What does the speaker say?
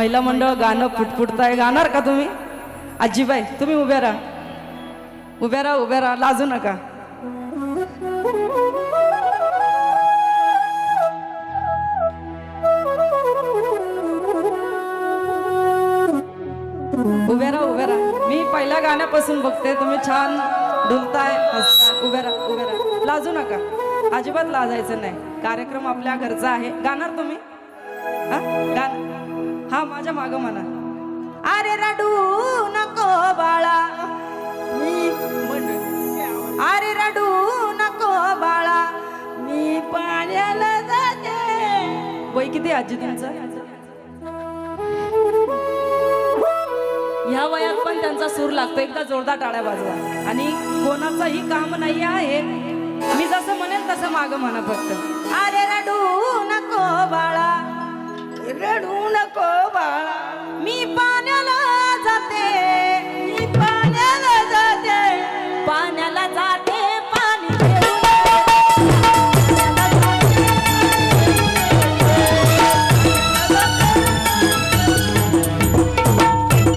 महिला मंडळ गाणं फुटफुटताय, गाणार का तुम्ही? आजीबाई तुम्ही उभ्या राहा, उभ्या राहा, उभ्या राहा, लाजू नका. उभ्या राहा, उभ्या राहा. मी पहिल्या गाण्यापासून बघते तुम्ही छान डुलताय, हसताय. उभ्या राहा, उभ्या राहा, लाजू नका, अजिबात लाजायचं नाही. कार्यक्रम आपल्या घरचा आहे. गाणार तुम्ही? हा गाणं, हा माझ्या मागं म्हणा. अरे रडू नको बाळा मी, अरे रडू नको बाळा मी पाण्याला जाते. वय किती आजी तुमचं? ह्या वयात पण त्यांचा सूर लागतो. एकदा जोरदार टाळ्या वाजवा. आणि कोणाचंही काम नाही आहे, मी जसं म्हणेल तसं मागं म्हणा फक्त. अरे रडू